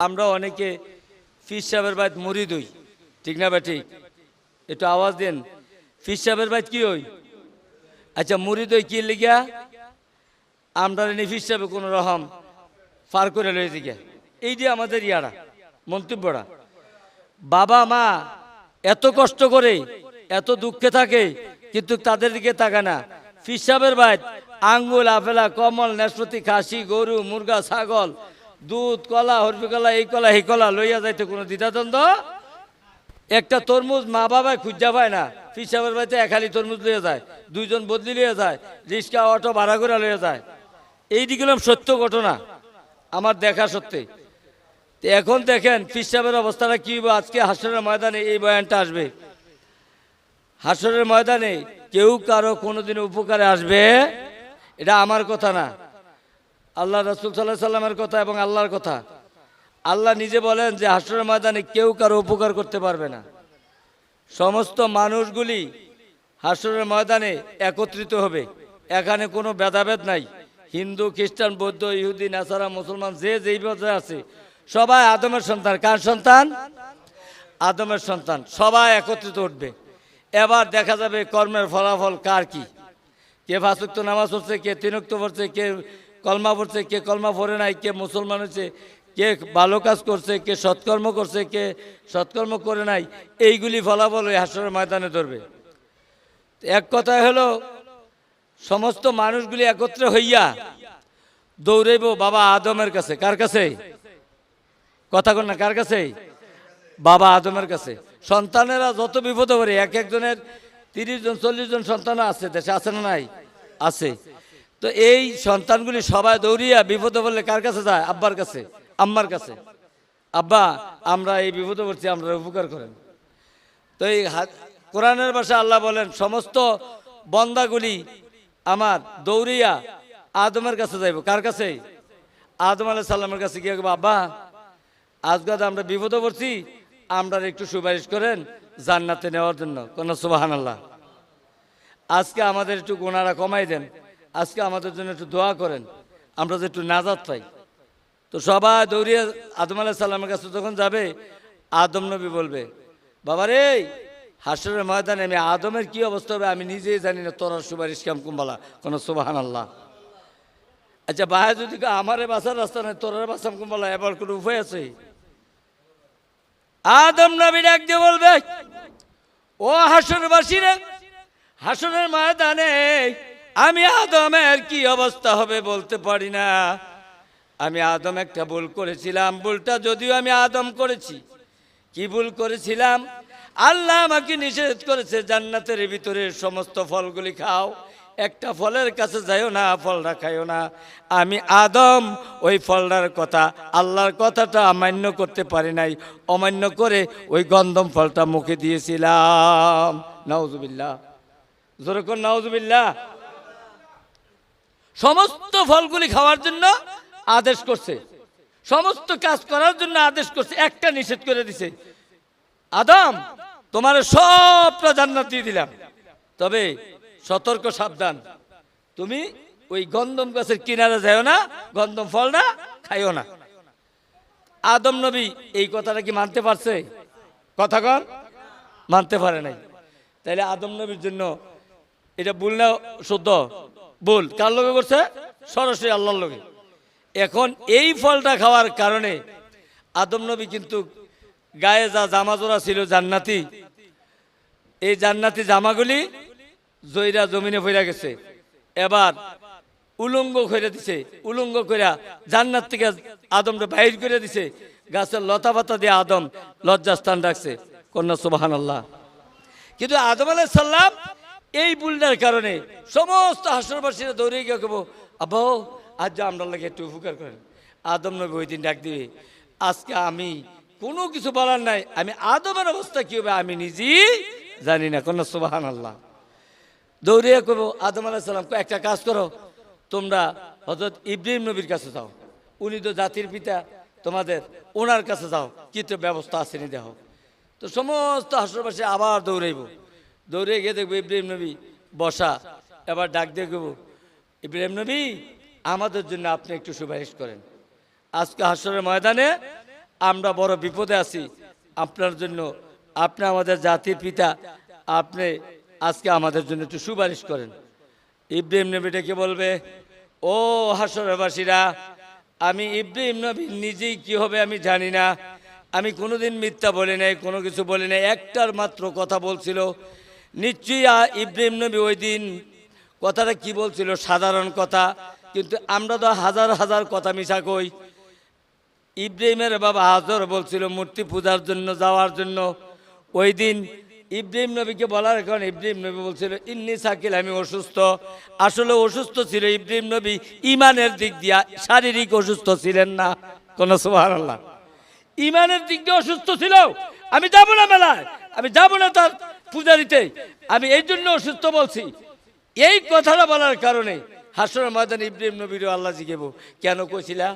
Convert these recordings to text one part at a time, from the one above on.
আমরা অনেকে ফির সাহেবের বাইত মুরিদ হই, ঠিক না বা ঠিক? একটু আওয়াজ দেন। ফির সাহেবের বাইত কি হই? আচ্ছা, মুরিদ হই কি লিগা? আমরা ফির সাহেব কোন রকম পার করে লয়েছি গিয়া, এই যে আমাদের ইয়ারা মন্তব্যরা। বাবা মা এত কষ্ট করে এত দুঃখে থাকে, কিন্তু তাদের দিকে তাকা না। ফির সাহেবের বাইত আঙ্গুল, আপেলা, কমল, নাশপাতি, খাসি, গরু, মুরগা, ছাগল, দুধ, কলা, হরফি কলা, এই কলা এই কলা লইয়া যাইতে কোনো দ্বিধাদ্বন্দ্ব। একটা তরমুজ মা বাবায় খুঁজা পায় না, ফির সাহেবের বাড়িতে একালি তরমুজ লইয়া যায়, দুইজন বদলি লইয়া যায়, রিক্সা অটো ভাড়া করে লইয়া যায়। এই দিকলাম সত্য ঘটনা, আমার দেখা সত্যি। এখন দেখেন ফির সাহেবের অবস্থাটা কি হইব। আজকে হাসরের ময়দানে এই বয়ানটা আসবে। হাসরের ময়দানে কেউ কারো কোনোদিন উপকারে আসবে, এটা আমার কথা না, আল্লাহ রাসূল সাল্লাল্লাহু আলাইহি সাল্লামের কথা এবং আল্লাহর কথা। আল্লাহ নিজে বলেন যে হাসরের ময়দানে কেউ কারো উপকার করতে পারবে না। সমস্ত মানুষগুলি হাসরের ময়দানে একত্রিত হবে। এখানে কোনো ভেদাভেদ নাই। হিন্দু, খ্রিস্টান, বৌদ্ধ, ইহুদি, নাসারা, মুসলমান, যে যেই পথে আছে সবাই আদমের সন্তান। কার সন্তান? আদমের সন্তান। সবাই একত্রিত উঠবে। এবার দেখা যাবে কর্মের ফলাফল কার কি। কে পাঁচ ওয়াক্ত নামাজ পড়ছে, কে তিন ওয়াক্ত পড়ছে, কে কলমা পড়ছে, কে কলমা পড়ে নাই, কে মুসলমান হচ্ছে, কে ভালো কাজ করছে, কে সৎকর্ম করছে, কে সৎকর্ম করে নাই। এইগুলি ফলাফল ওই হাসরের ময়দানে ধরবে। এক কথায় হলো সমস্ত মানুষগুলি একত্রে হইয়া দৌড়াইব বাবা আদমের কাছে। কার কাছে? কথা কন না, কার কাছে? বাবা আদমের কাছে। সন্তানেরা যত বিপদে পড়ে, এক একজনের 30 জন 40 জন সন্তান আছে দেশে, আছে না নাই? আছে। তো এই সন্তানগুলি সবাই দৌড়িয়া বিপদে পড়লে কার কাছে যায়? আব্বার কাছে, আম্মার কাছে। আব্বা, আমরা এই বিপদে পড়ছি, আমরা উপকার করেন। তো এই কোরআনের ভাষায় আল্লাহ বলেন সমস্ত বন্দাগুলি আমার দৌড়িয়া আদমের কাছে যাইব। কার কাছে? আদম আলাইহিস সালামের কাছে গিয়ে আব্বা, আজকে আমরা বিপদে পড়ছি, আমরা একটু সুপারিশ করেন জান্নাতে নেওয়ার জন্য। কোন সুবহানাল্লাহ। আজকে আমাদের একটু গুনাহটা কমাই দেন, আজকে আমাদের জন্য একটু দোয়া করেন, আমরা যে একটু নাজাত পাই। তো সবাই দৌড়িয়ে আদম আলাইহিস সালামের কাছে যখন যাবে, আদম নবী বলবে বাবারে, হাসরের ময়দানে আমি আদমের কি অবস্থা হবে আমি নিজেই জানি না, তোর সুপারিশ কেমন কুম্বালা। কোন সুবহানাল্লাহ। আচ্ছা ভাই, যদি আমারে বাঁচার রাস্তা নেই, তোর বাঁচাম কুম্বালা, এবার কোনো উপায় আছে? আদম নবী ডাক দিয়ে বলবে, ও হাসরবাসীরা, হাসরের ময়দানে আমি আদমের কি অবস্থা হবে বলতে পারি না। আমি আদম একটা ভুল করেছিলাম, ভুলটা যদিও আমি আদম করেছি। কি ভুল করেছিলাম? আল্লাহ আমাকে নিষেধ করেছে জান্নাতের ভিতরে সমস্ত ফলগুলি খাও, একটা ফলের কাছে যাইও না, ফলটা খাইও না। আমি আদম ওই ফলটার কথা, আল্লাহর কথাটা অমান্য করতে পারি নাই, অমান্য করে ওই গন্ধম ফলটা মুখে দিয়েছিলাম। নাউজুবিল্লাহ, জোরে কোন নাউজুবিল্লাহ। সমস্ত ফলগুলি খাওয়ার জন্য আদেশ করছে, সমস্ত কাজ করার জন্য আদেশ করছে, একটা নিষেধ করে দিছে, আদম তোমার সবটা জান্নাত দিয়ে দিলাম, তবে সতর্ক সাবধান, তুমি ওই গন্ধম গাছের কিনারে যাও না, গন্ধম ফলটা খাইও না। আদম নবী এই কথাটা কি মানতে পারছে? কথা কন, মানতে পারে নাই। তাইলে আদম নবীর জন্য এটা ভুল না শুদ্ধ? ভুল। কার লগে করছে? সরাসরি আল্লাহর লগে। এখন এই ফলটা খাওয়ার কারণে আদম নবী কিন্তু গায়ে যা জামা জোড়া ছিল জান্নাতি, এই জান্নাতি জামাগুলি জয়রা জমিনে পড়ে গেছে। এবার উলঙ্গ করে দিছে, উলঙ্গ করে জান্নাত থেকে আদমটা বাইর করে দিছে, গাছের লতা পাতা দিয়ে আদম লজ্জাস্থান রাখছে। কন্যা সুবহানাল্লাহ। কিন্তু আদম আলাইহিস সালাম এই ভুলটার কারণে সমস্ত হাসরবাসীরা দৌড়ে গিয়ে কেবো, আব্বা আজ আমরা লাগে একটু উপকার করেন। আদম নবী ওই দিন ডাক দিবে, আজকে আমি কোনো কিছু বলার নাই, আমি আদমের অবস্থা কি হবে আমি নিজেই জানি না। কন্যা সুবহানাল্লাহ। দৌড়িয়ে করবো আদম আলাইহিস সালাম, একটা কাজ করো, তোমরা হযরত ইব্রাহিম নবীর কাছে যাও, উনি তো জাতির পিতা তোমাদের, ওনার কাছে যাও, কি তো ব্যবস্থা আছে নি দেখো। তো সমস্ত হাসরবাসী আবার দৌড়াইব, দৌড়ে গিয়ে দেখবো ইব্রাহিম নবী বসা। এবার ডাক দিয়ে দেবো, ইব্রাহিম নবী আমাদের জন্য আপনি একটু সুপারিশ করেন। আজকে হাসরের ময়দানে আমরা বড় বিপদে আছি আপনার জন্য, আপনি আমাদের জাতির পিতা, আপনি আজকে আমাদের জন্য একটু সুপারিশ করেন। ইব্রাহিম নবী ডেকে বলবে, ও হাসরবাসীরা, আমি ইব্রাহিম নবী নিজেই কি হবে আমি জানি না, আমি কোনোদিন মিথ্যা বলি নাই, কোনো কিছু বলি নাই, একটার মাত্র কথা বলছিল। নিশ্চয়ই ইব্রাহিম নবী ওই দিন কথাটা কি বলছিল, সাধারণ কথা, কিন্তু আমরা তো হাজার হাজার কথা মিশা কই। ইব্রাহিমের বাবা হাজর বলছিল মূর্তি পূজার জন্য যাওয়ার জন্য। ওই দিন ইব্রাহিম নবীকে বলার কারণে ইব্রাহিম নবী বলছিল ইন্নি সাকিল, আমি অসুস্থ। আসলে অসুস্থ ছিল ইব্রাহিম নবী ইমানের দিক দিয়া, শারীরিক অসুস্থ ছিলেন না। কোন সুবহানাল্লাহ। ইমানের দিক দিয়ে অসুস্থ ছিল। আমি যাব না মেলায়, আমি যাব না তার পূজারিতে, আমি এই জন্য অসুস্থ বলছি। এই কথাটা বলার কারণে হাসরের ময়দানে ইব্রাহিম নবীরও আল্লাহ জিজ্ঞেব কেন কইছিলা।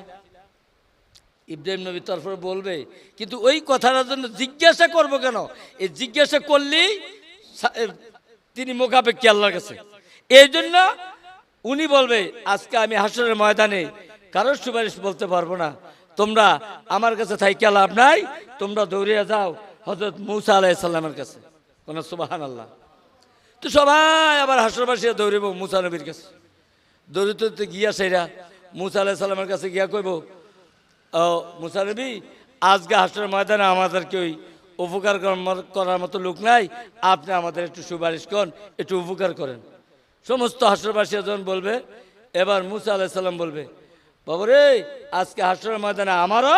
ইব্রাহিম নবী তারপরে বলবে, কিন্তু ওই কথাটার জন্য জিজ্ঞাসা করবো কেন, এই জিজ্ঞাসা করলেই তিনি মোকাবেক্ষী আল্লাহর কাছে। এই জন্য উনি বলবে আজকে আমি হাসরের ময়দানে কারোর সুপারিশ বলতে পারবো না, তোমরা আমার কাছে থাইকা লাভ নাই, তোমরা দৌড়িয়ে যাও হযরত মূসা আলাইহিস সালামের কাছে। কোন সুবহানাল্লাহ। তো সবাই আবার হাসরবাসী দৌড়িব মূসা নবীর কাছে। দৌড়িতে গিয়া সেরা মূসা আলাইহিস সালামের কাছে গিয়া কইব, ও মূসা নবী, আজকে হাসরের ময়দানে আমাদের কেউ উপকার করার মতো লোক নাই, আপনি আমাদের একটু সুপারিশ করেন, একটু উপকার করেন। সমস্ত হাসরবাসী যখন বলবে, এবার মূসা আলাইহিস সালাম বলবে, বাবরে আজকে হাসরের ময়দানে আমারও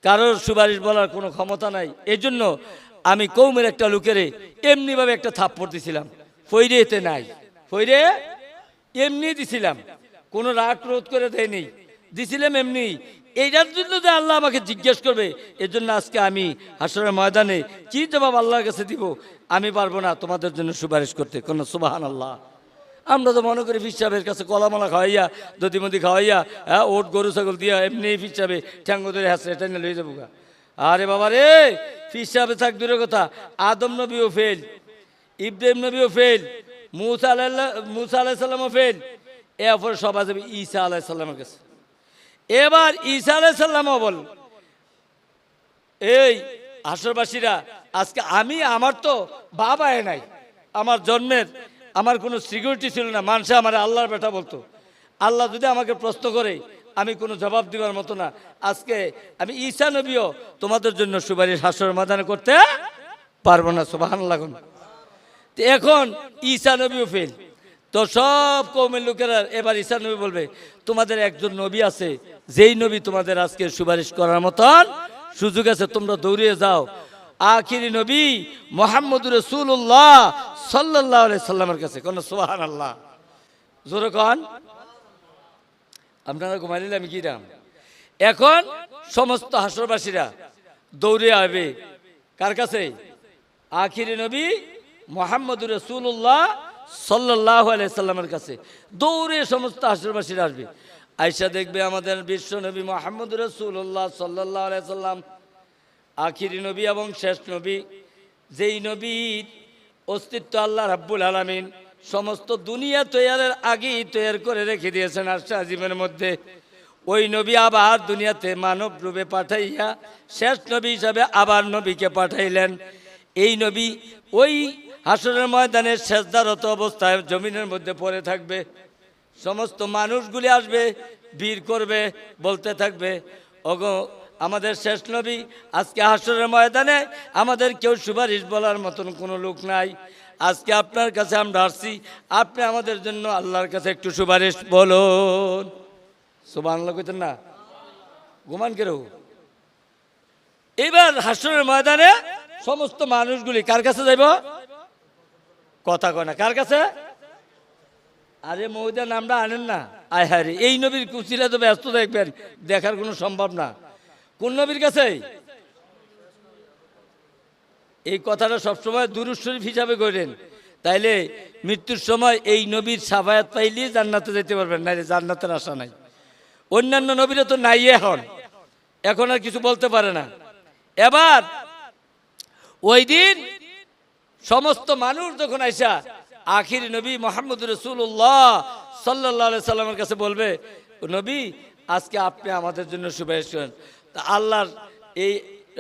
কারোর সুপারিশ বলার কোনো ক্ষমতা নাই, এই জন্য আমি কৌমের একটা লোকেরে এমনিভাবে একটা থাপ্পড় দিছিলাম, ফইরে এতে নাই, ফইরে এমনি দিছিলাম, কোনো রাগ রোধ করে দেয়নি, দিছিলাম এমনি। এইটার জন্য যে আল্লাহ আমাকে জিজ্ঞেস করবে, এর জন্য আজকে আমি হাসরের ময়দানে কি জবাব আল্লাহর কাছে দিব, আমি পারবো না তোমাদের জন্য সুপারিশ করতে। কোন সুবহানাল্লাহ। আমরা তো মনে করি পীর সাহেবের কাছে কলামালা খাওয়াইয়া, দধিমদি খাওয়াইয়া, হ্যাঁ ওট গরু ছাগল দিয়া এমনি পীর সাহেবে ঠ্যাঙ্গ ধরে হাসে এটা নিয়ে লয়ে যাবো গা। আরে বাবা রে, পীর সাহেবে থাক দূরের কথা, আদম নবীও ফেল, ইব্রাহিম নবীও ফেল, মূসা আলাইহিস সালামও ফেল, এরপরে সবাই যাবে ঈসা আলাইহিস সালামের কাছে। এবার ঈসা আলাইহিস সালামও বল, এই হাসরবাসীরা আজকে আমি, আমার তো বাবা নাই, আমার জন্মের আমার কোনো সিকিউরিটি ছিল না, মানুষে আমার আল্লাহর বেটা বলতো। আল্লাহ যদি আমাকে প্রশ্ন করে আমি কোনো জবাব দেওয়ার মতো না। আজকে আমি ঈসা নবীও তোমাদের জন্য সুপারিশ হাসরের ময়দানে করতে পারবো না। সুবহানাল্লাহ। এখন ঈসা নবীও ফেল, তো সব কওমের লোকেরা এবার ঈসা নবী বলবে, তোমাদের একজন নবী আছে, যেই নবী তোমাদের আজকে সুপারিশ করার মতন সুযোগ আছে, তোমরা দৌড়িয়ে যাও আখিরি নবী মুহাম্মদুর রাসূলুল্লাহ সাল্লাল্লাহু আলাইহি সাল্লামের কাছে। কোন সুবহানাল্লাহ। জোরে কন। আপনারা ঘুমাইলে আমি কি রাম। এখন সমস্ত হাসরবাসীরা দৌড়ে আসবে কার কাছে, আখিরি নবী মুহাম্মদুর রাসূলুল্লাহ সাল্লাল্লাহু আলাইহি সাল্লামের কাছে দৌড়ে সমস্ত হাসরবাসীরা আসবে। আয়েশা দেখবে আমাদের বিশ্ব নবী মুহাম্মদুর রাসূলুল্লাহ সাল্লাল্লাহু আলাইহি সাল্লাম আখিরি নবী এবং শেষ নবী, যেই নবীর অস্তিত্ব আল্লাহ রাব্বুল আলামিন সমস্ত দুনিয়া তৈয়ারের আগেই তৈয়ার করে রেখে দিয়েছেন আরশে আজিমের মধ্যে। ওই নবী আবার দুনিয়াতে মানব রূপে পাঠাইয়া শেষ নবী হিসাবে আবার নবীকে পাঠাইলেন। এই নবী ওই হাসরের ময়দানে সেজদারত অবস্থায় জমিনের মধ্যে পড়ে থাকবে, সমস্ত মানুষগুলি আসবে, ভিড় করবে, বলতে থাকবে, ওগো আমাদের শেষ নবী, আজকে হাসরের ময়দানে আমাদের কেউ সুপারিশ বলার মতন কোনো লোক নাই, আজকে আপনার কাছে আমরা আসছি, আপনি আমাদের জন্য আল্লাহর কাছে একটু সুপারিশ বলুন। সুবহানাল্লাহ কইতেন না, ঘুমান কেউ। এবার হাসরের ময়দানে সমস্ত মানুষগুলি কার কাছে যাইব, কথা কয় না, কার কাছে? আরে মহিদান নামটা আনেন না, আয় হায় রে, এই নবীর কুচিরা তো ব্যস্ত দেখবেন, দেখার কোনো সম্ভব না। কোন নবীর কাছে? এই কথাটা সবসময় দুরূদ শরীফ হিসাবে করেন, তাইলে মৃত্যুর সময় এই নবীর শাফায়াত পাইলে জান্নাতে যেতে পারবেন, না জান্নাতের আশা নাই। অন্যান্য নবীরা তো নাই, এখন আর কিছু বলতে পারে না। এবার ওই দিন সমস্ত মানুষ যখন আইসা আখিরি নবী মুহাম্মদুর রাসূলুল্লাহ সাল্লাল্লাহু আলাইহি সাল্লামের কাছে বলবে, নবী আজকে আপনি আমাদের জন্য সুপারিশ করেন, তা আল্লাহর এই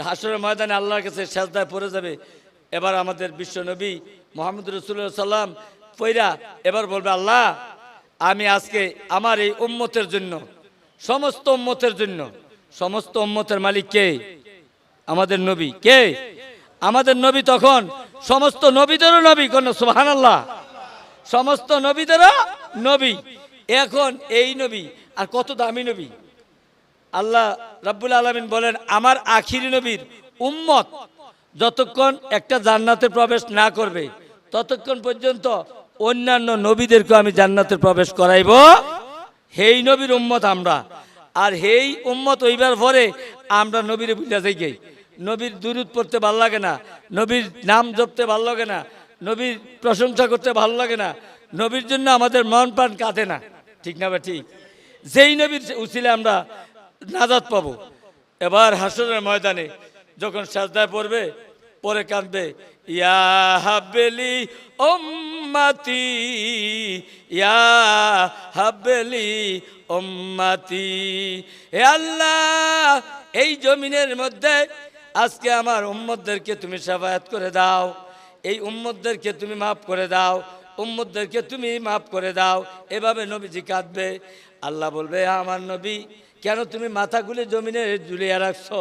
হাসরের ময়দানে আল্লাহর কাছে সেজদায় পড়ে যাবে। এবার আমাদের বিশ্ব নবী মুহাম্মদ রাসূলুল্লাহ সাল্লাম পয়রা এবার বলবে, আল্লাহ আমি আজকে আমার এই উম্মতের জন্য, সমস্ত উম্মতের জন্য, সমস্ত উম্মতের মালিক কে? আমাদের নবী। কে? আমাদের নবী। তখন সমস্ত নবীদেরও নবী, কোন সুবহানাল্লাহ, সমস্ত নবীদেরও নবী। এখন এই নবী আর কত দামি নবী! আল্লাহ রাব্বুল আলামিন বলেন, আমার আখিরি নবীর উম্মত যতক্ষণ একটা জান্নাতে প্রবেশ না করবে ততক্ষণ পর্যন্ত অন্যান্য নবীদেরকে আমি জান্নাতে প্রবেশ করাইব। হেই নবীর উম্মত আমরা। আর হেই উম্মত হইবার পরে আমরা নবীর বুঝা যাই গে, নবীর দুরূদ পড়তে ভালো লাগে না, নবীর নাম জপতে ভালো লাগে না, নবীর প্রশংসা করতে ভালো লাগে না, নবীর জন্য আমাদের মন প্রাণ কাঁদে না। ঠিক না বা ঠিক? যেই নবীর উসিলে আমরা নাজাত পাবো। এবার হাসরের ময়দানে যখন সাজদায় পড়বে, পরে কাঁদবে, ইয়া হাবলি উম্মতি, ইয়া হাবলি উম্মতি। হে আল্লাহ, এই জমিনের মধ্যে আজকে আমার উম্মতদেরকে তুমি শাফায়াত করে দাও, এই উম্মতদেরকে তুমি মাফ করে দাও, উম্মতদেরকে তুমি মাফ করে দাও। এভাবে নবীজি কাঁদবে। আল্লাহ বলবে, আমার নবী, কেন তুমি মাথাগুলি জমিনে ঝুলিয়ে রাখছো?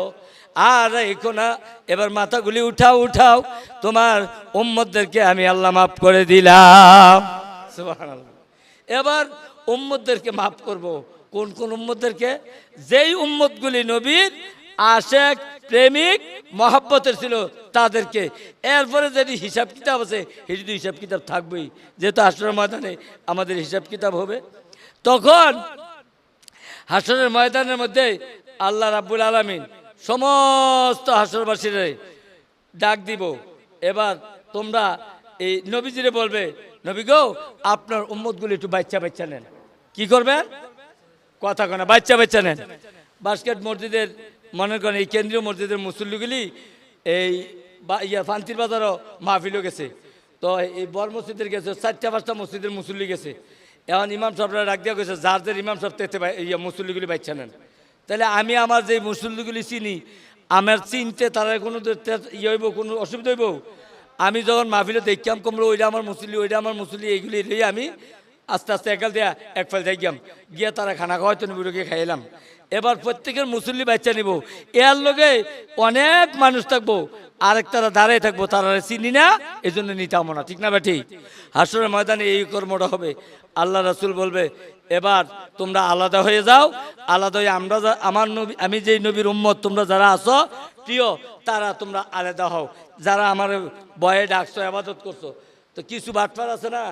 আর রেখো না, এবার মাথাগুলি উঠাও, উঠাও, তোমার উম্মতদেরকে আমি আল্লাহ মাফ করে দিলাম। সুবহানাল্লাহ। এবার উম্মতদেরকে মাফ করব। কোন কোন উম্মতদেরকে? যেই উম্মতগুলি নবীর আশেক, প্রেমিক, মহব্বতের ছিল তাদেরকে। এরপরে যদি হিসাব কিতাব আছে, এই যদি হিসাব কিতাব থাকবেই, যেহেতু হাসরের ময়দানে আমাদের হিসাব কিতাব হবে। তখন হাসরের ময়দানের মধ্যে আল্লাহ রাব্বুল আলামিন সমস্ত হাসরবাসীর ডাক দিব। এবার তোমরা এই নবীজিরে বলবে, নবী গো, আপনার উম্মতগুলি একটু বাচ্চা বাচ্চা নেন। কি করবেন? কথা কনা, বাচ্চা বাচ্চা নেন। বাস্কেট মসজিদের, মনে করেন এই কেন্দ্রীয় মসজিদের মুসল্লিগুলি এই ফান্তির বাজারও মাহফিলও গেছে। তো এই বড় মসজিদের গেছে 4-5টা মসজিদের মুসল্লি গেছে। এখন ইমাম সাহেবরা ডাক দিয়া গেছে, যার যার ইমাম সাহেব তেতে মুসল্লিগুলি বাচ্চা নেন। তাহলে আমি আমার যে মুসল্লিগুলি চিনি, আমার চিনতে তারা কোনো ইয়ে হইব, কোনো অসুবিধা হইব? আমি যখন মাহফিলে দেখতাম কমলো, ওইটা আমার মুসল্লি, ওইটা আমার মুসল্লি, এইগুলি লইয়া আমি আস্তে আস্তে একাল দেয়া এক ফাল যাইগাম, গিয়া তারা খানা খাওয়াইতো, নবীকে খাইলাম। এবার প্রত্যেকের মুসল্লি বাচ্চা নিব, এর লগে অনেক মানুষ থাকবো, আরেক তারা দাঁড়ায় থাকবো, তারা চিনি না, এই জন্য নিতাম না। ঠিক না বেটি? হাসরের ময়দানে এই কর্মটা হবে। আল্লাহ রাসূল বলবে, এবার তোমরা আলাদা হয়ে যাও, আলাদা হয়ে আমরা আমার নবী, আমি যেই নবীর উম্মত তোমরা যারা আছো প্রিয়, তারা তোমরা আলাদা হও। যারা আমার বয়ে ডাকছো, ইবাদত করছো। তো কিছু বাটপার আছে না,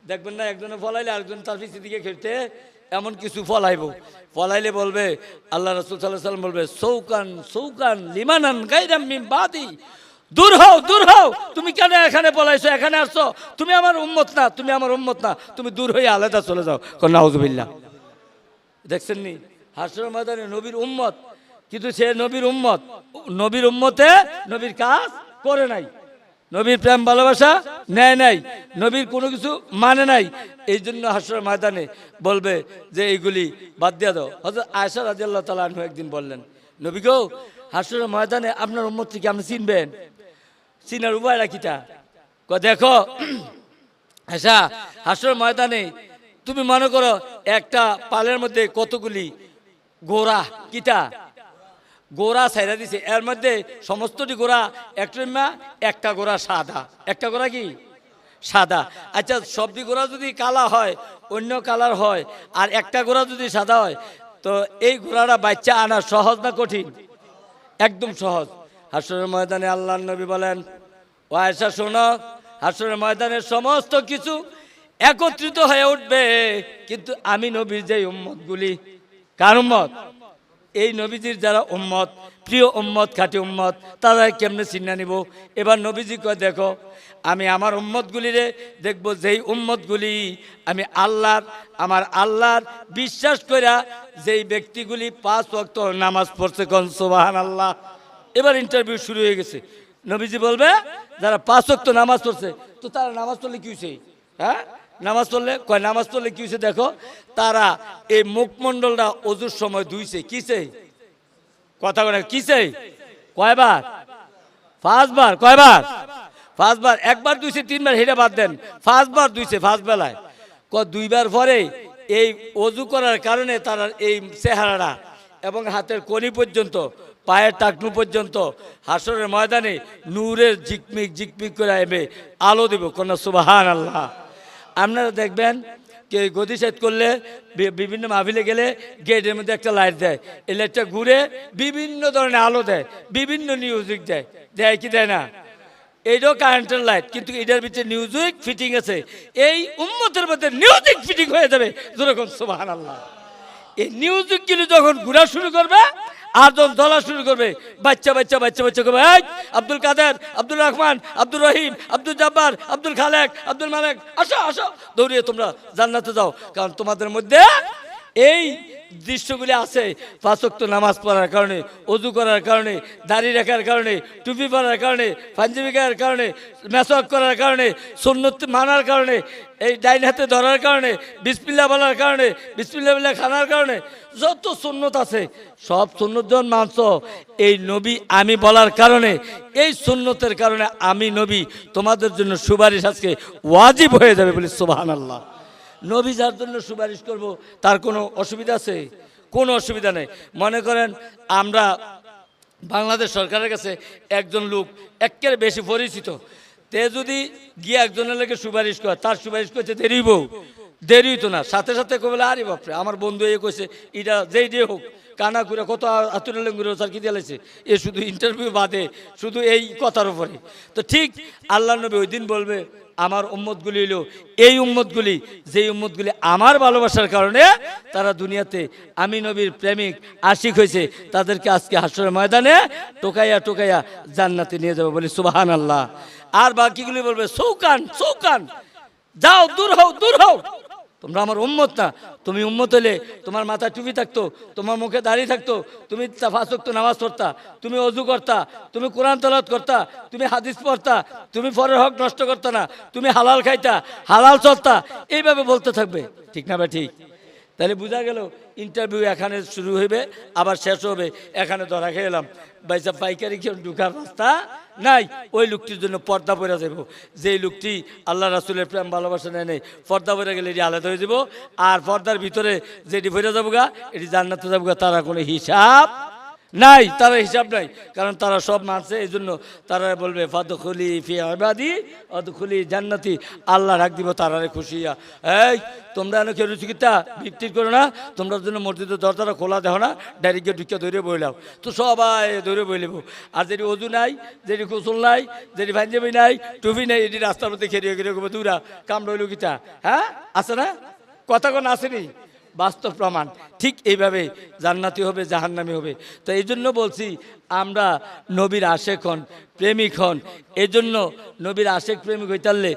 দেখবেন না, একজনে ফলাইলে আরেকজন তার পিছু দিকে খেলতে, এমন কিছু ফলাইব। ফলাইলে বলবে, আল্লাহ রাসূল সাল্লাল্লাহু আলাইহি ওয়াসাল্লাম বলবে, সৌকান সৌকান লিমানান গায়রাম মিন বাদি, দূর হও, দূর হও, তুমি কেন এখানে পলাইছো, এখানে আসছো? তুমি আমার উম্মত না, তুমি আমার উম্মত না, তুমি দূর হয়ে আলাদা চলে যাও। নাউযুবিল্লাহ। দেখছেন নি? হাসরের ময়দানে নবীর উম্মত, কিন্তু সে নবীর উম্মত, নবীর উম্মতে নবীর কাজ করে নাই, নবীর প্রেম ভালোবাসা নেয় নাই, নবীর কোনো কিছু মানে নাই। এই জন্য হাসরের ময়দানে বলবে যে এইগুলি বাদ দিয়ে দাও। হযরত আয়েশা রাদিয়াল্লাহু তাআলা আনহা একদিন বললেন, নবী গো, হাসরের ময়দানে আপনার উম্মতকে আপনি চিনবেন, চিনার উপায়টা কিটা? দেখো আয়েশা, হাসরের ময়দানে তুমি মনে করো একটা পালের মধ্যে কতগুলি গোরা, কিটা গোরা ছাইরা দিছে, এর মধ্যে সমস্তটি গোরা একটা গোরা সাদা, একটা গোরা কি সাদা। আচ্ছা, সবটি গোরা যদি কালা হয়, অন্য কালার হয়, আর একটা গোরা যদি সাদা হয়, তো এই গোরাটা বাচ্চা আনা সহজ না কঠিন? একদম সহজ। হাসরের ময়দানে আল্লাহর নবী বলেন, ও আয়েশা শোনো, হাসরের ময়দানে সমস্ত কিছু একত্রিত হয়ে উঠবে, কিন্তু আমি নবীর যে উম্মতগুলি, কার উম্মত? এই নবীজির যারা উম্মত, প্রিয় উম্মত, খাঁটি উম্মত, তারা কেমনে চিন্না নিব? এবার নবীজি কয়, দেখো আমি আমার উম্মতগুলিরে দেখবো, যেই উম্মতগুলি আমি আল্লাহর, আমার আল্লাহর বিশ্বাস কইরা যেই ব্যক্তিগুলি 5 ওয়াক্ত নামাজ পড়ছে, কোন সুবহানাল্লাহ। এবার ইন্টারভিউ শুরু হয়ে গেছে। নবীজি বলবে, যারা 5 ওয়াক্ত নামাজ পড়ছে, তো তারা নামাজ পড়লে কি হয়েছে? হ্যাঁ, নামাজ পড়লে কয়, নামাজ পড়লে কি হয়েছে? দেখো, তারা এই মুখমণ্ডলটা অজুর সময় ধুইছে, কিছে? কথা বলে কিসে কয়বার? 5 বার। কয়বার? 5 বার। একবার ধুইছে 3 বার, হেঁটে বাদ দেন। 5 বার ধুইছে 5 বেলায়। 2 বার পরে এই অজু করার কারণে তার এই চেহারাটা এবং হাতের কনি পর্যন্ত, পায়ের টাকনু পর্যন্ত হাসরের ময়দানে নূরের ঝিকমিক ঝিকমিক করে এবে আলো দেব। কোন সুবহানাল্লাহ। আপনারা দেখবেন কে গদি সেট করলে বিভিন্ন মাহফিলে গেলে গেটের মধ্যে একটা লাইট দেয়, এই লাইটটা ঘুরে বিভিন্ন ধরনের আলো দেয়, বিভিন্ন মিউজিক দেয়। দেয় কি দেয় না? এইটাও কারেন্টের লাইট, কিন্তু এটার ভিতরে মিউজিক ফিটিং আছে। এই উম্মতের মধ্যে মিউজিক ফিটিং হয়ে যাবে যেরকম সুবহানাল্লাহ। এই মিউজিকগুলো যখন ঘোরা শুরু করবে আর যখন দলা শুরু করবে, বাচ্চা বাচ্চা বাচ্চা বাচ্চা করবে, এই আব্দুল কাদের, আব্দুল রহমান, আব্দুল রহিম, আব্দুল জব্বার, আব্দুল খালেক, আব্দুল মালেক, আসো আসো, দৌড়িয়ে তোমরা জান্নাতে যাও। কারণ তোমাদের মধ্যে এই দৃশ্যগুলি আছে 5 ওয়াক্ত নামাজ পড়ার কারণে, অজু করার কারণে, দাড়ি রাখার কারণে, টুপি পরার কারণে, পাঞ্জাবি গায়ের কারণে, মেসওয়াক করার কারণে, সুন্নত মানার কারণে, এই ডাইন হাতে ধরার কারণে, বিসমিল্লাহ বলার কারণে, বিসমিল্লাহ বলে খানার কারণে, যত সুন্নত আছে সব সুন্নত যখন মানছ এই নবী আমি বলার কারণে, এই সুন্নতের কারণে আমি নবী তোমাদের জন্য সুপারিশ আজকে ওয়াজিব হয়ে যাবে বলে সুবহানাল্লাহ। নবী যার জন্য সুপারিশ করব তার কোনো অসুবিধা আছে? কোনো অসুবিধা নেই। মনে করেন আমরা বাংলাদেশ সরকারের কাছে একজন লোক একেবারে বেশি পরিচিত, তে যদি গিয়ে একজনের লেগে সুপারিশ করে, তার সুপারিশ করতে দেরি হইতো না, সাথে সাথে কবে আরে বাপরে আমার বন্ধু এ কইছে, এটা যেই দিয়ে হোক কানা করে কত আতুরালেঙ্গুরে স্যার কি দিয়েছে, এ শুধু ইন্টারভিউ বাদে শুধু এই কথার উপরে। তো ঠিক আল্লাহ নবী ওই দিন বলবে আমার উম্মতগুলি হলো এই উম্মতগুলি, যেই উম্মতগুলি আমার ভালোবাসার কারণে তারা দুনিয়াতে আমি নবীর প্রেমিক আশিক হয়েছে, তাদেরকে আজকে হাসরের ময়দানে টোকাইয়া টোকাইয়া জান্নাতে নিয়ে যাবে বলে সুবহানাল্লাহ। আর বাকিগুলি বলবে সৌকান সৌকান, যাও দূর হও দূর হও, তোমরা আমার উম্মত না। তুমি উম্মত হলে তোমার মাথায় টুপি থাকতো, তোমার মুখে দাড়ি থাকতো, তুমি 5 ওয়াক্ত নামাজ পড়তা, তুমি অজু করতা, তুমি কোরআন তেলাওয়াত করতা, তুমি হাদিস পড়তা, তুমি পরের হক নষ্ট করতা না, তুমি হালাল খাইতা, হালাল চলতা, এইভাবে বলতে থাকবে। ঠিক না ভাই? ঠিক। তাহলে বোঝা গেল ইন্টারভিউ এখানে শুরু হইবে আবার শেষ হবে এখানে। ধরা খেয়ে এলাম ভাইসা পাইকারি কেউ ঢুকার রাস্তা নাই, ওই লোকটির জন্য পর্দা পরে যাব। যেই লোকটি আল্লাহ রাসূলের প্রেম ভালোবাসা নেই, পর্দা পরে গেলে এটি আলাদা হয়ে যাব। আর পর্দার ভিতরে যেটি ভরে যাবো গা, এটি জান্নাতে যাবো গা, তারা কোনো হিসাব নাই, তারা হিসাব নাই, কারণ তারা সব মানছে। এই জন্য তারা বলবে ফাদখুলি ফি ইবাদি আদখুলি জান্নাতি, আল্লাহ ডাক দিব তারারে খুশিয়া। এই তোমরা এনে কেউ রুচিকিতা বিক্রি করো না, তোমরা জন্য মসজিদের দরজাটা খোলা দেখো না, ডাইরেক্ট ঢুকিয়া ধরে বইলাও, তো সবাই ধরে বইলেব। আর যেটি অজু নাই, যেটি গোসল নাই, যেটি পাঞ্জাবি নাই, টুপি নাই, এটি রাস্তার মধ্যে খেরিয়ে খেরিয়ে করবো দূরা কাম রইল কিতা। হ্যাঁ আছে না? কথা কোন আসেনি? বাস্তব প্রমাণ। ঠিক এইভাবে জান্নাতি হবে, জাহান্নামী হবে। তো এই জন্য বলছি আমরা নবীর আশেক হন, প্রেমিক হন। এই জন্য নবীর আশেক প্রেমিক হইতারলে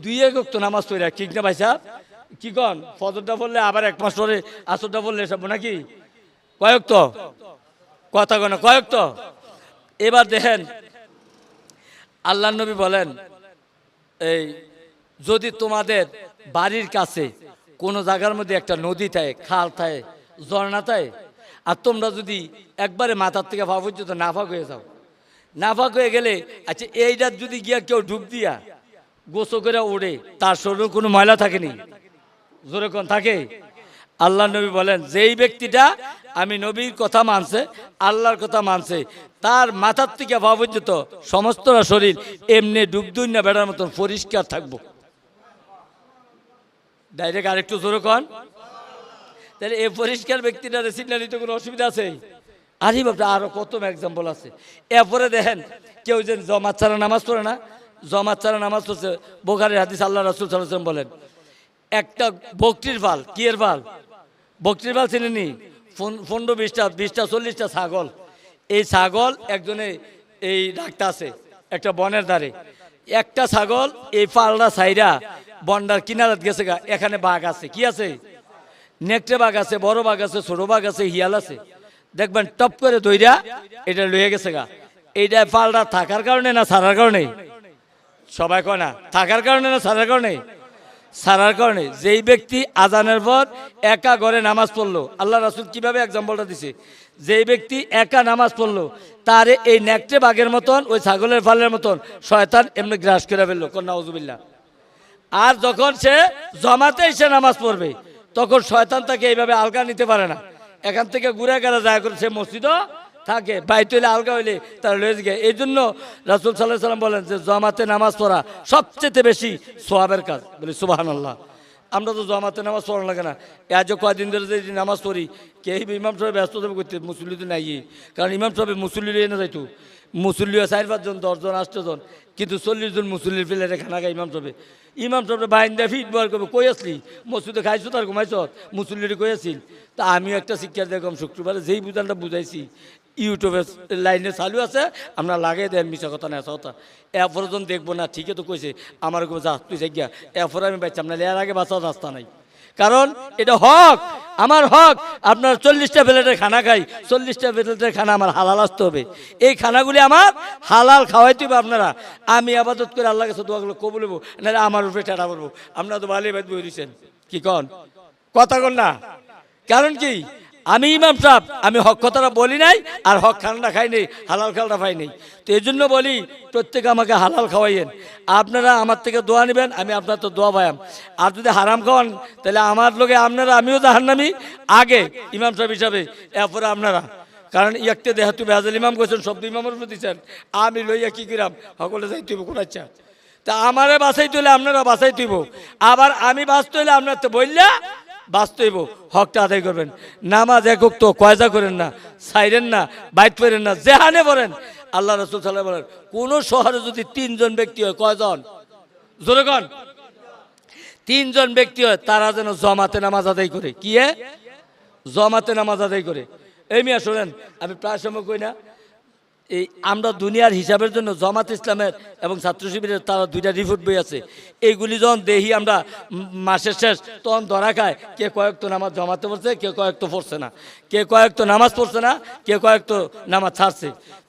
2 ওয়াক্ত নামাজ পড়া, ঠিক না ভাই সাহেব? কি কন? ফজরটা পড়লে আবার 1 মাস পরে আসরটা পড়লে সব নাকি কয়েক তো কথা কন কয়েক তো। এবার দেখেন আল্লাহ নবী বলেন, এই যদি তোমাদের বাড়ির কাছে কোনো জায়গার মধ্যে একটা নদী থাকে, খাল থাকে, ঝর্ণা থাকে, আর তোমরা যদি একবারে মাথার থেকে পা পর্যন্ত নাফাক হয়ে যাও, নাফাক হয়ে গেলে আচ্ছা এইটার যদি গিয়া কেউ ডুব দিয়া গোসল করে ওড়ে, তার শরীরে কোনো ময়লা থাকেনি? জোরে কোন থাকে? আল্লাহ নবী বলেন যেই ব্যক্তিটা আমি নবীর কথা মানছে, আল্লাহর কথা মানছে, তার মাথার থেকে পা পর্যন্ত সমস্তটা শরীর এমনি ডুবদুই না বেড়ার মতন পরিষ্কার থাকবো। ডাইরেক্ট আরেকটু জোরে কন। তাহলে এই পরিষ্কার ব্যক্তিটা রেসিডনা নিতে কোনো অসুবিধা আছে? আরে বাবা আরো কত এক্সাম্পল আছে। এরপরে দেখেন কেউ যে জমাত ছাড়া নামাজ পড়ে না, জমাত ছাড়া নামাজ পড়ছে, বুখারীর হাদিস আল্লাহ রাসূল সাল্লাল্লাহু আলাইহি ওয়াসাল্লাম বলেন একটা বকরির পাল, কি এর পাল? বকরির পাল চিনেনি? 15, 20টা 40টা ছাগল। এই ছাগল একজনে এই ডাক্তার আছে একটা বনের ধারে, একটা ছাগল এই পালটা ছাইরা বন্ডার কিনারাত গেছে গা, এখানে বাঘ আছে, কি আছে? নেকড়ে বাঘ আছে, বড় বাঘ আছে, ছোট বাঘ আছে, হিয়াল আছে। দেখবেন টপ করে দইরা এটা লয়ে গেছে গা। এইটা পালটা থাকার কারণে না ছাড়ার কারণে? সবাই কয় না থাকার কারণে না ছাড়ার কারণে? ছাড়ার কারণে। যেই ব্যক্তি আজানের পর একা ঘরে নামাজ পড়লো, আল্লাহ রাসূল কিভাবে এক্সাম্পলটা দিছে, যেই ব্যক্তি একা নামাজ পড়লো তারে এই নেকটে বাঘের মতন ওই ছাগলের ফালের মতন শয়তান এমনি গ্রাস করে ফেললো, নাউজুবিল্লাহ। আর যখন সে জমাতে এসে নামাজ পড়বে তখন শয়তান তাকে এইভাবে আলগা নিতে পারে না, এখান থেকে ঘুরে গেলে যায় করে সে মসজিদও থাকে, বাইতে হইলে আলগা হইলে তার লয়ে গিয়ে। এই জন্য রাসূল সাল্লাল্লাহু আলাইহি সাল্লাম বলেন যে জমাতে নামাজ পড়া সবচেয়ে বেশি সোয়াবের কাজ, বলি সুবহানাল্লাহ। আমরা তো জমাতে নামাজ পড়া লাগে না, আজ কয়েকদিন ধরে যে নামাজ পড়ি কে ইমাম সাহেব ব্যস্ত থাকবে করতে, মুসল্লি তো নাই, কারণ ইমাম সাহেব মুসল্লি এনে যাইতো, মুসল্লিও 4-5 জন 10 জন 8 জন, কিন্তু 40 জন মুসল্লির ফেলে খানা খায় ইমাম সাহেব বাইন দেয় ফিট বল করবে, কই আসলি মসজিদে খাইছো তার ঘুমাইছ, মুসল্লিটি কই আসিল। তা আমিও একটা শিক্ষার দেখলাম শুক্রবারে যেই বুঝানটা বুঝাইছি ইউটিউবে লাইনে চালু আছে, আপনার লাগাই দেন, মিশা কথা না আসা কথা। এরপরে যখন দেখবো না ঠিকই তো কইছে আমার যা তুই গিয়া, এরপরে আমি বাচ্চাম না, এর আগে বাঁচার রাস্তা নাই, কারণ এটা হক, আমার হক। আপনার 40টা প্লেটের খানা খাই, 40টা প্লেটের খানা আমার হালাল আসতে হবে, এই খানাগুলি আমার হালাল খাওয়াইতে হবে আপনারা। আমি আবাদত করে আল্লাহ কাছে দোয়াগুলো কবুল হবো, নাহলে আমার উপরে টেটা করবো। আপনারা তো ভালোই বাদ বই দিচ্ছেন, কি কন কথা কন না, কারণ কি আমি ইমাম সাহেব, আমি হক কথাটা বলি নাই আর হক খানাটা খাই নেই, হালাল খানাটা পাই নেই। তো এই জন্য বলি প্রত্যেকে আমাকে হালাল খাওয়াইয়েন, আপনারা আমার থেকে দোয়া নেবেন, আমি আপনার তো দোয়া পাইম। আর যদি হারাম খাওয়ান তাহলে আমার লোকে আপনারা, আমিও জাহান্নামী আগে ইমাম সাহেব হিসাবে, এরপরে আপনারা। কারণ ইয়াকতে দেহাতু বেহাজাল ইমাম কইছেন, শব্দ ইমামের উপর দিচ্ছেন, আমি লইয়া কি করাম সকলে যাই তুইব কোনাচ্ছা। তা আমারে বাঁচাই তুলে আপনারা বাঁচাই তুইব, আবার আমি বাঁচতে হইলে আপনার তো বললা বাস্তব হকটা আদায় করবেন। নামাজ একক তো কয়জা করেন না, সাইরেন না, বাইট পড়েন না, যেহানে বলেন। আল্লাহ রাসূল সাল্লাল্লাহু আলাইহি ওয়াসাল্লাম বলেন কোন শহরে যদি 3 জন ব্যক্তি হয়, কয়জন জোরে কোন, 3 জন ব্যক্তি হয়, তারা যেন জমাতে নামাজ আদায় করে। কি জমাতে নামাজ আদায় করে। এই মিয়া শোনেন, আমি প্রায় সময় কই না, এই আমরা দুনিয়ার হিসাবের জন্য জামাত ইসলামের এবং ছাত্র শিবিরের তারা 2টা রিপোর্ট বই আছে, এইগুলি যখন দেখি আমরা মাসের শেষ তখন ধরা খায় কে কয়েকটা নামাজ জমাতে পড়ছে, কে কয়েকটা পড়ছে না, কে কয়েকটা নামাজ পড়ছে না, কে কয়েকটা নামাজ ছাড়ছে।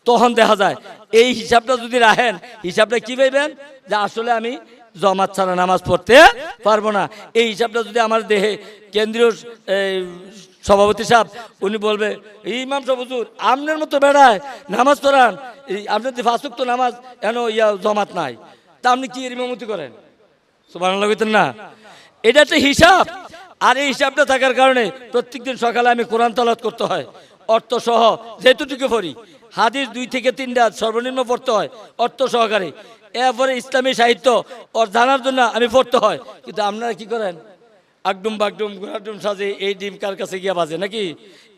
তখন দেখা যায় এই হিসাবটা যদি রাখেন, হিসাবটা কি ভাববেন যে আসলে আমি জমাত ছাড়া নামাজ পড়তে পারবো না। এই হিসাবটা যদি আমার দেহে কেন্দ্রীয় সভাপতি সাহেব উনি বলবে ইমাম সাহেব হুজুর আপনার মতো বেড়ায় নামাজ পড়ান, আপনার যে 5 ওয়াক্ত নামাজ এন জমাত নাই, তা আপনি কি ইমামতি করেন? সুবহানাল্লাহ কইতেন না? এটা একটা হিসাব। আর এই হিসাবটা থাকার কারণে প্রত্যেকদিন সকালে আমি কোরআন তেলাওয়াত করতে হয়, অর্থ সহ যেটুকু পড়ি, হাদিস 2 থেকে 3টা সর্বনিম্ন পড়তে হয় অর্থ সহকারে। এরপরে ইসলামী সাহিত্য ওর জানার জন্য আমি পড়তে হয়। কিন্তু আপনারা কি করেন? আগডুম বাগডুম ঘোরাডুম সাজে, এই ডিম কার কাছে গিয়া বাজে নাকি?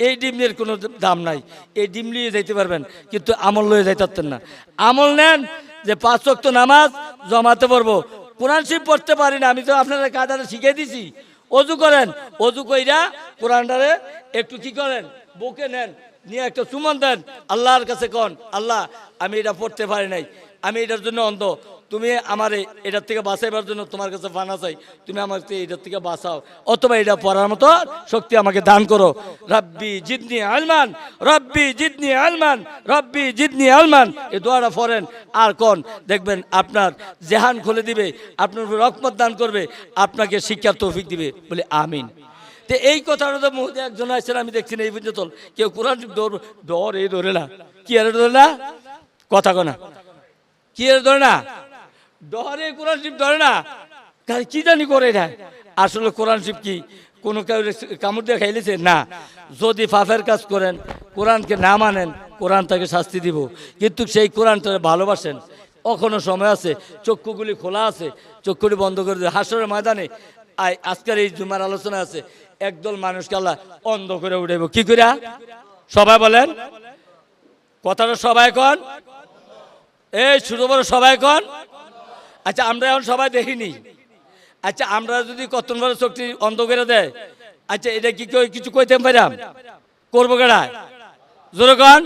এই ডিমের কোনো দাম নাই, এই ডিম নিয়ে যাইতে পারবেন কিন্তু আমল লয়ে যাইতে পারতেন না। আমল নেন যে 5 ওয়াক্ত নামাজ জমাতে পড়বো। কোরআন শরীফ পড়তে পারি না, আমি তো আপনারা কায়দাটা শিখিয়ে দিছি। অজু করেন, অজু কইরা কোরআনটারে একটু কি করেন, বুকে নেন, নিয়ে একটা চুমন দেন, আল্লাহর কাছে কন আল্লাহ আমি এটা পড়তে পারি নাই, আমি এটার জন্য অন্ধ, তুমি আমারে এটার থেকে বাঁচাইবার জন্য তোমার কাছে ফানা চাই, তুমি আমাকে এটার থেকে বাঁচাও, অথবা এটা পড়ার মতো শক্তি আমাকে দান করো। রব্বি জিদনি আলমান, রব্বি জিদনি আলমান, রব্বি জিদনি আলমান, এই দোয়াটা পড়েন আর কোন দেখবেন আপনার জেহান খুলে দিবে, আপনার উপর রহমত দান করবে, আপনাকে শিক্ষার তৌফিক দিবে, বলে আমিন। তো এই কথাটা তো মুহূর্তে একজন আসছেন, আমি দেখছি না এই পর্যন্ত কেউ কোরআন ডর এই ধরে না, কি আর ধরে না কথা কনা, কি আর ধরে না ডরে কোরআন শিব ধরে না, কি জানি করে না। আসলে কোরআন শিব কি কোনো কেউ কামড় দিয়ে খাইলেছে না? যদি পাপের কাজ করেন, কোরআনকে না মানেন, কোরআন তাকে শাস্তি দিব, কিন্তু সেই কোরআনটা ভালোবাসেন, এখনো সময় আছে, চক্ষুগুলি খোলা আছে, চক্ষুটি বন্ধ করে দিয়ে হাসরের ময়দানে আজকের এই জুমার আলোচনা আছে, একদল মানুষকে আল্লাহ অন্ধ করে উঠাইব। কি করে? সবাই বলেন কথাটা, সবাই কন, এই ছোট বড় সবাই কন। আচ্ছা আমরা এখন সবাই দেখিনি, আচ্ছা আমরা যদি কত বড় চোখটি অন্ধ করে দেয়, আচ্ছা এটা কি কিছু কইতে পারাম? করবো কেডা? জোরে কন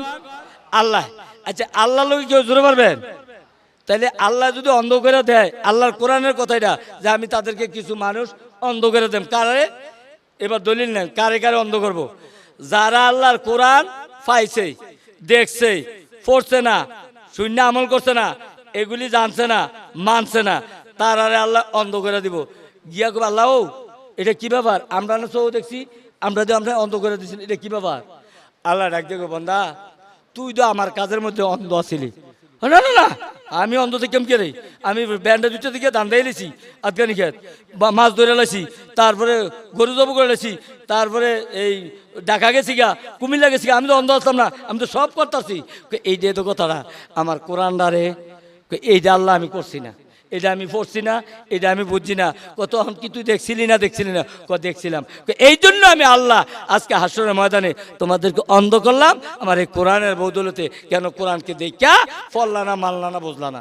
আল্লাহ। আচ্ছা আল্লাহ লোক কেউ জোরে পারবেন? তাইলে আল্লাহ যদি অন্ধ করে দেয়, আল্লাহর কোরআনের কথাটা যে আমি তাদেরকে কিছু মানুষ অন্ধ করে দেব, কারে? এবার দলিল নেন, কারে কারে অন্ধ করব? যারা আল্লাহর কোরআন পাইছে, দেখছে, পড়ছে না, শূন্য আমল করছে না, এগুলি জানছে না, মানছে না, তারারে আল্লাহ অন্ধ করে দিব। গিয়া কবে আল্লাহ ও এটা কি ব্যাপার, আমরা না চৌ দেখছি, আমরা যে আমরা অন্ধ করে দিচ্ছি, এটা কি ব্যাপার? আল্লাহ ডাক দেখো বন্ধা, তুই তো আমার কাজের মধ্যে অন্ধ আছিলি। না না না, আমি অন্ধ থেকে কেমন রে, আমি ব্যান্ডের দুটো দিকে দান দিয়ে লেছি, আফগানি খেত বা মাছ ধরে লেছি, তারপরে গরু জব করে লেছি, তারপরে এই ঢাকা গেছি গা, কুমিল্লা গেছি গা, আমি তো অন্ধ আসতাম না, আমি তো সব করতেছি। এইটাই তো কথাটা আমার কোরআনদারে, এইটা আল্লাহ আমি করছি না, এটা আমি পড়ছি না, এটা আমি বুঝছি না। কত এখন কি তুই দেখছিলি না দেখছিলাম। এই জন্য আমি আল্লাহ আজকে হাসরের ময়দানে তোমাদেরকে অন্ধ করলাম আমার এই কোরআনের বদৌলতে। কেন কোরআনকে দেখা ফললা না, মানলা না, বুঝলা না।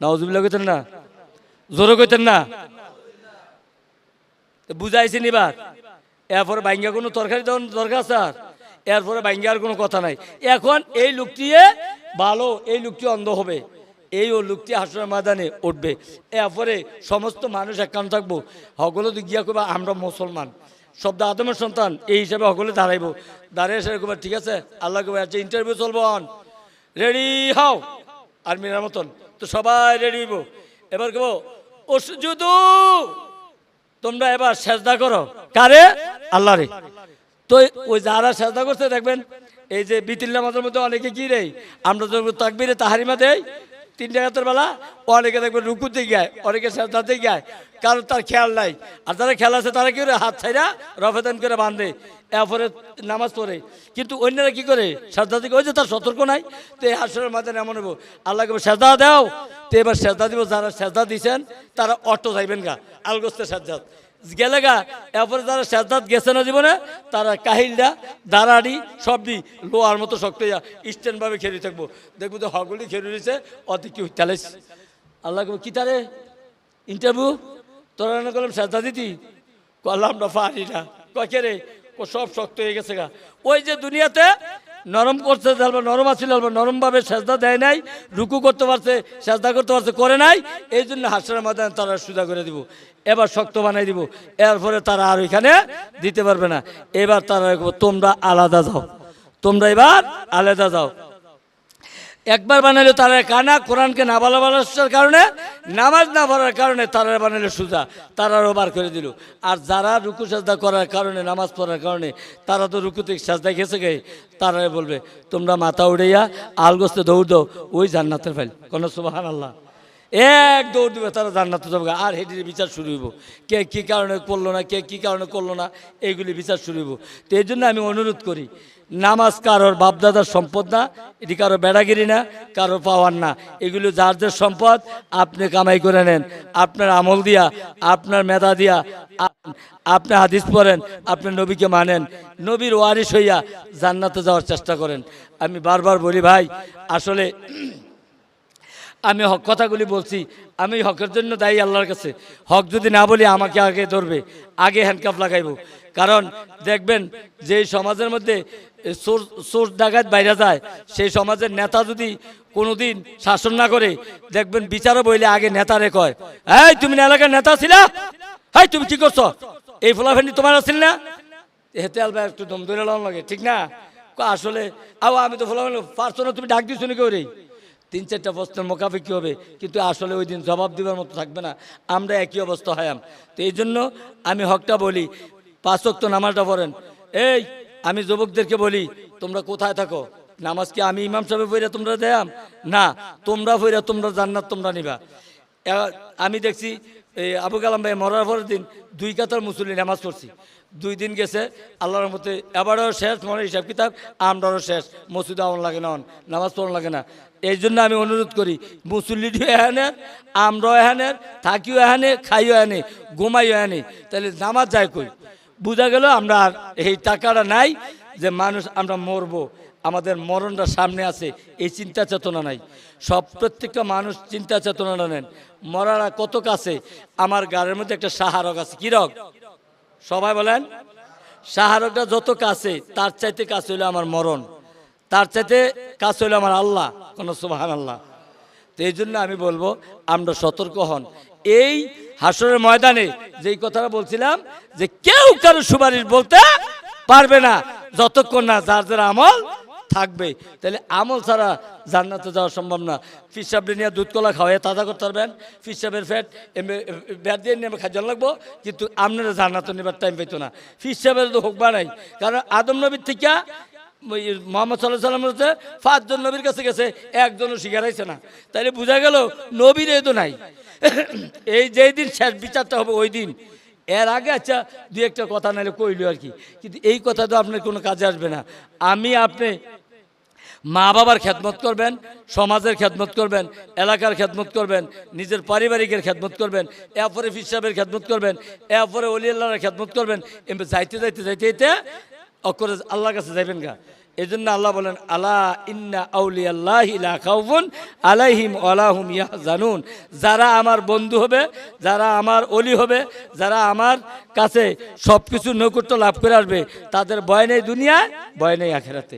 নাউজুবিল্লাহ কইতেন না, জোরে কইতেন না, বুঝাইছেন এবার। এরপরে বাইঙ্গা কোনো তরকারি দেওয়ার দরকার স্যার, এরপরে বাইঙ্গার কোনো কথা নাই। এখন এই লোকটি ভালো, এই লোকটি অন্ধ হবে, এই ও লোকটি হাসরের ময়দানে উঠবে। এরপরে সমস্ত মানুষ একখান থাকবো, সকলে তো গিয়া করবো আমরা মুসলমান, শব্দ আদমের সন্তান, এই হিসাবে সকলে দাঁড়াইবো। দাঁড়িয়ে এসে করবো ঠিক আছে, আল্লাহ কবে আচ্ছা ইন্টারভিউ চলবো, অন রেডি হাও, আর্মির মতন তো সবাই রেডি হইব। এবার কব ওসজুদু, তোমরা এবার সেজদা করো, কারে? আল্লাহ রে। তো ওই যারা সেজদা করছে দেখবেন, এই যে বিতিল নামাজের মধ্যে অনেকে কি রে, আমরা তো তাকবীরে তাহারিমা দেই 3 রাকাতের বেলা, অনেকে দেখবেন রুকুতে গায়, অনেকে সেজদাতে গায়, কারণ তার খেয়াল নাই। আর যারা খেয়াল আছে তারা কি করে হাত ছাইরা রফেদান করে বাঁধে, এরপরে নামাজ পড়ে। কিন্তু অন্যরা কি করে সেজদা দিকে, ওই যে তার সতর্ক নাই। তো এই হাসরের মাঝে এমন হবো, আল্লাহকে সেজদা দাও, তো এবার সেজদা দিব। যারা সেজদা দিয়েছেন তারা অটো যাইবেন গা, আলগোস্তে সেজদা গেলে গা। এরপরে যারা সেজদাত গেছে না জীবনে, তারা কাহিলটা দাঁড়াড়ি সব দি লোহার মতো শক্ত স্ট্যান্ডভাবে খেলে থাকবো। দেখবো তো হগুলি খেলে রয়েছে, অত কি তাহলে আল্লাহ কি তারে ইন্টারভিউ তোরা না করলাম সেজদা দিতি, করলাম না পারি না, কে রে সব শক্ত হয়ে গেছে গা। ওই যে দুনিয়াতে নরম করতে নরম আছিল, নরমভাবে সেজদা দেয় নাই, রুকু করতে পারছে, সেজদা করতে পারছে, করে নাই। এই জন্য হাসরের ময়দানে তারা সুদা করে দিব, এবার শক্ত বানাই দিব। এরপরে তারা আর ওইখানে দিতে পারবে না। এবার তারা তোমরা আলাদা যাও, তোমরা এবার আলাদা যাও। একবার বানাইলে তারা কানা, কোরআনকে না ভালোবাসার কারণে, নামাজ না পড়ার কারণে তারা বানাইলে সুজা, তারারও বার করে দিল। আর যারা রুকু সাজদা করার কারণে, নামাজ পড়ার কারণে, তারা তো রুকুতে সাজদা গেছে গে, তারা বলবে তোমরা মাথা উড়াইয়া আলগোস্তে দৌড় দাও, ওই জান্নাতের ফাইল। কোনো সুবহানাল্লাহ, এক দৌড় দিবে, তারা জান্নাতে যাবে। আর হেঁটে বিচার শুরু হইব, কে কী কারণে করলো না, কে কী কারণে করলো না, এইগুলি বিচার শুরু হইব। তো এই জন্য আমি অনুরোধ করি, নামাজ কারোর বাপদাদার সম্পদ না, এটি কারো বেড়াগিরি না, কারো পাওয়ার না। এগুলো যার যার সম্পদ, আপনি কামাই করে নেন, আপনার আমল দিয়া, আপনার মেধা দিয়া, আপনি হাদিস পড়েন, আপনি নবীকে মানেন, নবীর ওয়ারিস হইয়া জান্নাতে যাওয়ার চেষ্টা করেন। আমি বারবার বলি ভাই, আসলে আমি হক কথাগুলি বলছি, আমি হকের জন্য দায়ী আল্লাহর কাছে। হক যদি না বলি আমাকে আগে ধরবে, আগে হ্যান্ডকাপ লাগাইব। কারণ দেখবেন যে সমাজের মধ্যে চোর ডাকাত বাইরে যায়, সেই সমাজের নেতা যদি কোনোদিন শাসন না করে, দেখবেন বিচারও বইলে আগে নেতারে কয়, এই তুমি এলাকার নেতা ছিলা, এই তুমি কি করছো, এই ফলাফেন্ডি তোমার আসছিল না, হেতে আলবা একটু দম ধরে লাগানো লাগে, ঠিক না? আসলে আমি তো ফলাফেন্ড পারছো না, তুমি ডাক দিচ্ছ নাকি? ওরে 3-4টা প্রশ্নের মোকাবিকি হবে, কিন্তু আসলে ওই দিন জবাব দেওয়ার মতো থাকবে না। আমরা একই অবস্থা হয়াম। তো এই জন্য আমি হকটা বলি, 5 ওয়াক্ত নামাজটা পড়েন। এই আমি যুবকদেরকে বলি, তোমরা কোথায় থাকো, নামাজ কি আমি ইমাম সাহেব পড়া তোমরা দেয়াম না, তোমরা পড়া তোমরা জান্নাত তোমরা নিবা। আমি দেখছি এই আবু কালাম ভাই মরার পরের দিন 2 কাতার মুসল্লি নামাজ পড়ছি, 2 দিন গেছে আল্লাহর মতে, এবারও শেষ মনে হিসাব কিতাব, আমরাও শেষ, মসজিদ আউন লাগে না, নামাজ পড়ানো লাগে না। এই জন্য আমি অনুরোধ করি, মুসল্লিটিও এখানে, আমরাও এখানে, থাকিও এখানে, খাইও এখানে, ঘুমাইও এখানে, তাহলে নামাজ যায় কই? বোঝা গেল আমরা আর এই টাকাটা নাই যে মানুষ আমরা মরবো, আমাদের মরণটা সামনে আছে, এই চিন্তা চেতনা নাই। প্রত্যেকটা মানুষ চিন্তা চেতনাটা নেন, মরারা কত কাছে। আমার গাড়ির মধ্যে একটা সাহারক আছে, কি রোগ সবাই বলেন? সাহারকটা যত কাছে, তার চাইতে কাছে হইলো আমার মরণ, তার চাইতে কাছে হইলো আমার আল্লাহ। কোন সুবহানাল্লাহ। তো এই জন্য আমি বলবো, আমরা সতর্ক হন। এই হাসরের ময়দানে যেই কথাটা বলছিলাম, যে কেউ কারো সুপারিশ বলতে পারবে না যতক্ষণ না যার যার আমল থাকবে। তাহলে আমল ছাড়া জান্নাতে যাওয়া সম্ভব না। ফিসাব নিয়ে দুধ কলা খাওয়াই তাজা করতে পারবেন, ফিসাবের ফ্যাট ব্যাট দিয়ে নিয়ে খাইজন লাগবো, কিন্তু আপনারা জান্নাতে নেবার টাইম পাইতো না। ফিসাবের তো হোক বা নাই, কারণ আদম নবীর থেকে মোহাম্মদ সাল্লাহ সাল্লাম হচ্ছে 5 জন নবীর কাছে গেছে, একজনও শিখারাইছে না। তাইলে বোঝা গেল নবীর এ তো নাই। এই যেই দিন শেষ বিচারটা হবে ওই দিন, এর আগে আচ্ছা দু একটা কথা নাহলে কইল আর কি, কিন্তু এই কথা তো আপনার কোনো কাজে আসবে না। আমি আপনি মা বাবার খেদমত করবেন, সমাজের খেদমত করবেন, এলাকার খেদমত করবেন, নিজের পারিবারিকের খেদমত করবেন, এরপরে পীর সাহেবের খেদমত করবেন, এরপরে অলি আল্লাহর খেদমত করবেন। এমনি যাইতে যাইতে যাইতে যাইতে অকরে আল্লাহর কাছে যাইবেন গা। এই জন্য আল্লাহ বলেন আলা ইন্না আউলিয়াল্লাহি লা খাউফুন আলাইহিম ওয়ালা হুম ইয়াহজানুন। যারা আমার বন্ধু হবে, যারা আমার অলি হবে, যারা আমার কাছে সব কিছু নৈকট্য লাভ করে আসবে, তাদের ভয় নেই দুনিয়ায়, ভয় নেই আখেরাতে।